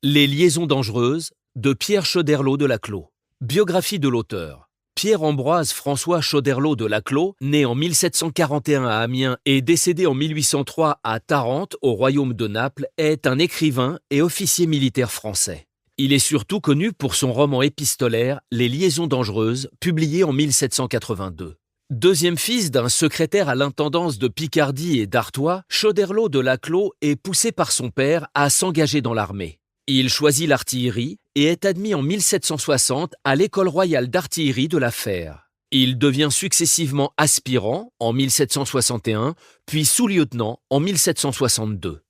Les liaisons dangereuses de Pierre Choderlos de Laclos. Biographie de l'auteur. Pierre-Ambroise François Choderlos de Laclos, né en 1741 à Amiens et décédé en 1803 à Tarente, au royaume de Naples, est un écrivain et officier militaire français. Il est surtout connu pour son roman épistolaire Les liaisons dangereuses, publié en 1782. Deuxième fils d'un secrétaire à l'intendance de Picardie et d'Artois, Choderlos de Laclos est poussé par son père à s'engager dans l'armée. Il choisit l'artillerie et est admis en 1760 à l'École royale d'artillerie de la Fère. Il devient successivement aspirant en 1761, puis sous-lieutenant en 1762.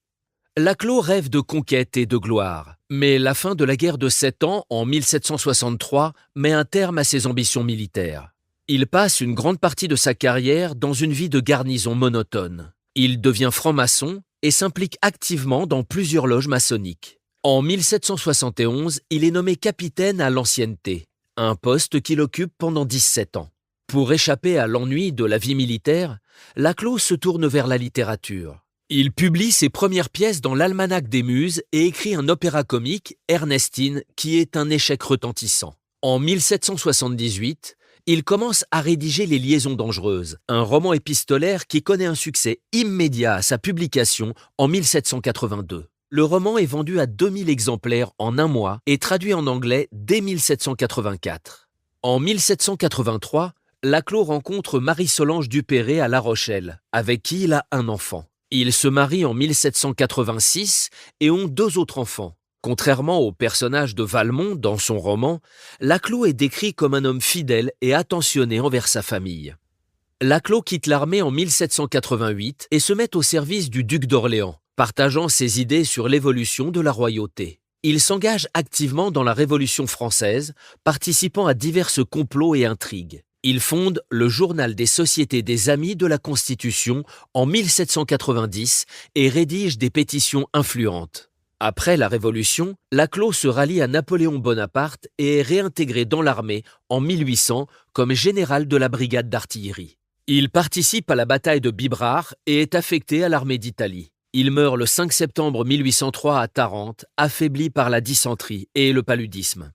Laclos rêve de conquête et de gloire, mais la fin de la guerre de 7 ans en 1763 met un terme à ses ambitions militaires. Il passe une grande partie de sa carrière dans une vie de garnison monotone. Il devient franc-maçon et s'implique activement dans plusieurs loges maçonniques. En 1771, il est nommé capitaine à l'ancienneté, un poste qu'il occupe pendant 17 ans. Pour échapper à l'ennui de la vie militaire, Laclos se tourne vers la littérature. Il publie ses premières pièces dans l'Almanach des Muses et écrit un opéra comique, Ernestine, qui est un échec retentissant. En 1778, il commence à rédiger Les liaisons dangereuses, un roman épistolaire qui connaît un succès immédiat à sa publication en 1782. Le roman est vendu à 2000 exemplaires en un mois et traduit en anglais dès 1784. En 1783, Laclos rencontre Marie-Solange Dupéré à La Rochelle, avec qui il a un enfant. Ils se marient en 1786 et ont 2 autres enfants. Contrairement au personnage de Valmont dans son roman, Laclos est décrit comme un homme fidèle et attentionné envers sa famille. Laclos quitte l'armée en 1788 et se met au service du duc d'Orléans, partageant ses idées sur l'évolution de la royauté. Il s'engage activement dans la Révolution française, participant à divers complots et intrigues. Il fonde le Journal des Sociétés des Amis de la Constitution en 1790 et rédige des pétitions influentes. Après la Révolution, Laclos se rallie à Napoléon Bonaparte et est réintégré dans l'armée en 1800 comme général de la brigade d'artillerie. Il participe à la bataille de Bibracte et est affecté à l'armée d'Italie. Il meurt le 5 septembre 1803 à Tarente, affaibli par la dysenterie et le paludisme.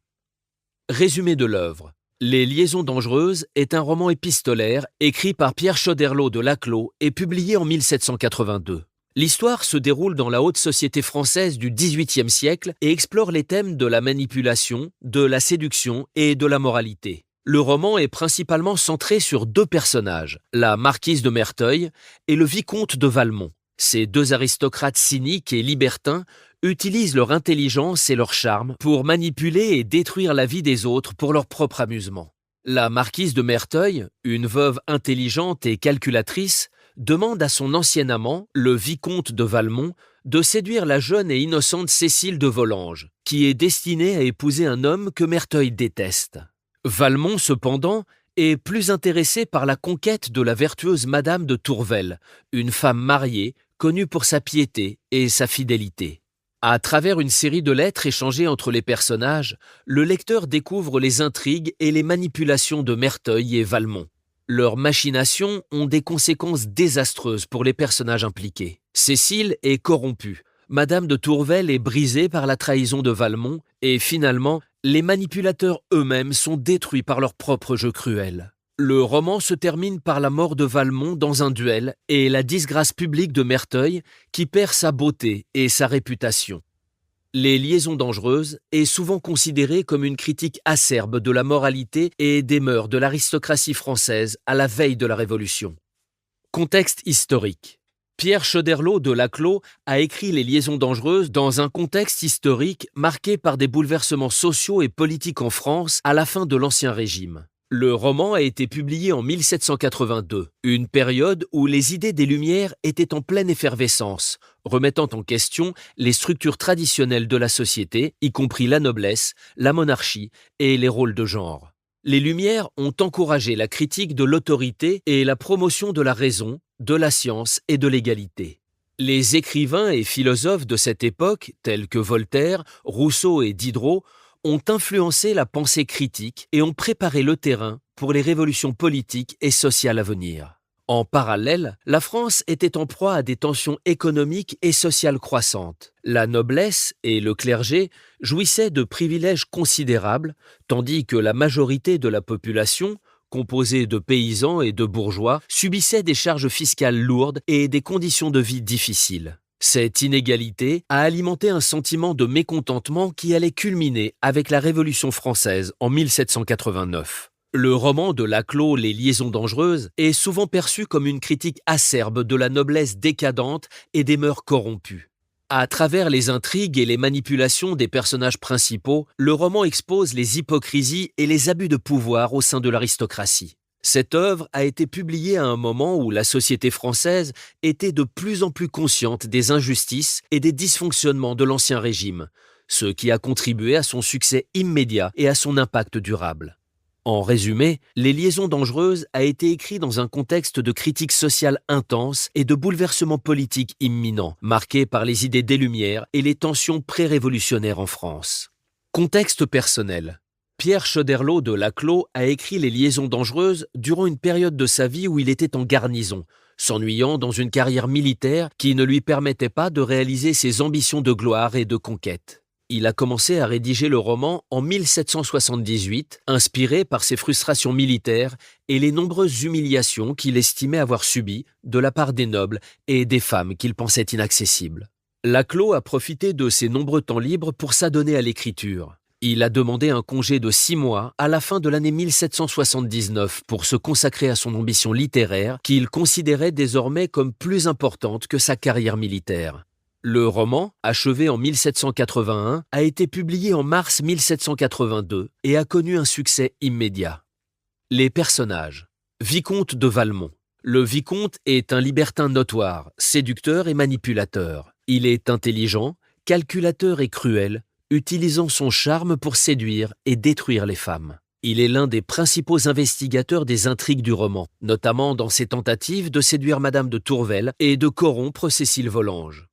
Résumé de l'œuvre. Les liaisons dangereuses est un roman épistolaire écrit par Pierre Choderlos de Laclos et publié en 1782. L'histoire se déroule dans la haute société française du XVIIIe siècle et explore les thèmes de la manipulation, de la séduction et de la moralité. Le roman est principalement centré sur 2 personnages, la marquise de Merteuil et le vicomte de Valmont. Ces 2 aristocrates cyniques et libertins utilisent leur intelligence et leur charme pour manipuler et détruire la vie des autres pour leur propre amusement. La marquise de Merteuil, une veuve intelligente et calculatrice, demande à son ancien amant, le vicomte de Valmont, de séduire la jeune et innocente Cécile de Volanges, qui est destinée à épouser un homme que Merteuil déteste. Valmont, cependant, est plus intéressé par la conquête de la vertueuse Madame de Tourvel, une femme mariée, connue pour sa piété et sa fidélité. À travers une série de lettres échangées entre les personnages, le lecteur découvre les intrigues et les manipulations de Merteuil et Valmont. Leurs machinations ont des conséquences désastreuses pour les personnages impliqués. Cécile est corrompue, Madame de Tourvel est brisée par la trahison de Valmont et finalement, les manipulateurs eux-mêmes sont détruits par leur propre jeu cruel. Le roman se termine par la mort de Valmont dans un duel et la disgrâce publique de Merteuil qui perd sa beauté et sa réputation. Les liaisons dangereuses est souvent considérée comme une critique acerbe de la moralité et des mœurs de l'aristocratie française à la veille de la Révolution. Contexte historique. Pierre Choderlos de Laclos a écrit Les liaisons dangereuses dans un contexte historique marqué par des bouleversements sociaux et politiques en France à la fin de l'Ancien Régime. Le roman a été publié en 1782, une période où les idées des Lumières étaient en pleine effervescence, remettant en question les structures traditionnelles de la société, y compris la noblesse, la monarchie et les rôles de genre. Les Lumières ont encouragé la critique de l'autorité et la promotion de la raison, de la science et de l'égalité. Les écrivains et philosophes de cette époque, tels que Voltaire, Rousseau et Diderot, ont influencé la pensée critique et ont préparé le terrain pour les révolutions politiques et sociales à venir. En parallèle, la France était en proie à des tensions économiques et sociales croissantes. La noblesse et le clergé jouissaient de privilèges considérables, tandis que la majorité de la population, composée de paysans et de bourgeois, subissait des charges fiscales lourdes et des conditions de vie difficiles. Cette inégalité a alimenté un sentiment de mécontentement qui allait culminer avec la Révolution française en 1789. Le roman de Laclos, Les Liaisons dangereuses, est souvent perçu comme une critique acerbe de la noblesse décadente et des mœurs corrompues. À travers les intrigues et les manipulations des personnages principaux, le roman expose les hypocrisies et les abus de pouvoir au sein de l'aristocratie. Cette œuvre a été publiée à un moment où la société française était de plus en plus consciente des injustices et des dysfonctionnements de l'Ancien Régime, ce qui a contribué à son succès immédiat et à son impact durable. En résumé, Les Liaisons dangereuses a été écrit dans un contexte de critique sociale intense et de bouleversement politique imminent, marqué par les idées des Lumières et les tensions pré-révolutionnaires en France. Contexte personnel. Pierre Choderlos de Laclos a écrit Les Liaisons dangereuses durant une période de sa vie où il était en garnison, s'ennuyant dans une carrière militaire qui ne lui permettait pas de réaliser ses ambitions de gloire et de conquête. Il a commencé à rédiger le roman en 1778, inspiré par ses frustrations militaires et les nombreuses humiliations qu'il estimait avoir subies de la part des nobles et des femmes qu'il pensait inaccessibles. Laclos a profité de ses nombreux temps libres pour s'adonner à l'écriture. Il a demandé un congé de 6 mois à la fin de l'année 1779 pour se consacrer à son ambition littéraire qu'il considérait désormais comme plus importante que sa carrière militaire. Le roman, achevé en 1781, a été publié en mars 1782 et a connu un succès immédiat. Les personnages. Vicomte de Valmont. Le vicomte est un libertin notoire, séducteur et manipulateur. Il est intelligent, calculateur et cruel, utilisant son charme pour séduire et détruire les femmes. Il est l'un des principaux investigateurs des intrigues du roman, notamment dans ses tentatives de séduire Madame de Tourvel et de corrompre Cécile Volanges.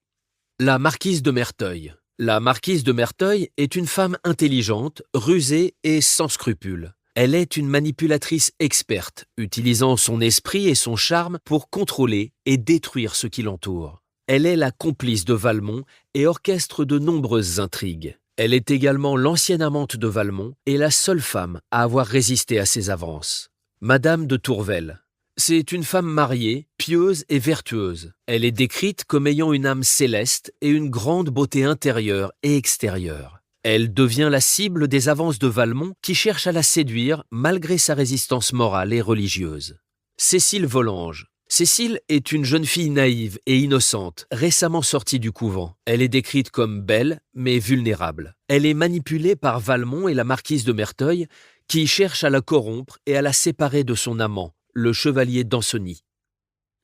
La marquise de Merteuil. La marquise de Merteuil est une femme intelligente, rusée et sans scrupules. Elle est une manipulatrice experte, utilisant son esprit et son charme pour contrôler et détruire ce qui l'entoure. Elle est la complice de Valmont et orchestre de nombreuses intrigues. Elle est également l'ancienne amante de Valmont et la seule femme à avoir résisté à ses avances. Madame de Tourvel. C'est une femme mariée, pieuse et vertueuse. Elle est décrite comme ayant une âme céleste et une grande beauté intérieure et extérieure. Elle devient la cible des avances de Valmont qui cherche à la séduire malgré sa résistance morale et religieuse. Cécile Volanges. Cécile est une jeune fille naïve et innocente, récemment sortie du couvent. Elle est décrite comme belle, mais vulnérable. Elle est manipulée par Valmont et la marquise de Merteuil, qui cherchent à la corrompre et à la séparer de son amant, le chevalier d'Ancenis.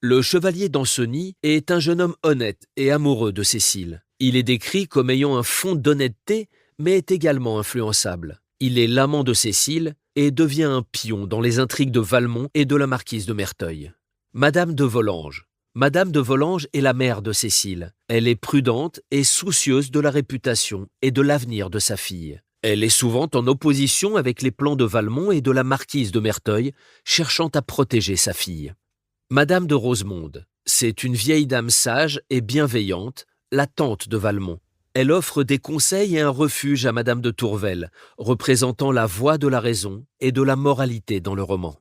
Le chevalier d'Ancenis est un jeune homme honnête et amoureux de Cécile. Il est décrit comme ayant un fond d'honnêteté, mais est également influençable. Il est l'amant de Cécile et devient un pion dans les intrigues de Valmont et de la marquise de Merteuil. Madame de Volanges. Madame de Volanges est la mère de Cécile. Elle est prudente et soucieuse de la réputation et de l'avenir de sa fille. Elle est souvent en opposition avec les plans de Valmont et de la marquise de Merteuil, cherchant à protéger sa fille. Madame de Rosemonde. C'est une vieille dame sage et bienveillante, la tante de Valmont. Elle offre des conseils et un refuge à Madame de Tourvel, représentant la voie de la raison et de la moralité dans le roman.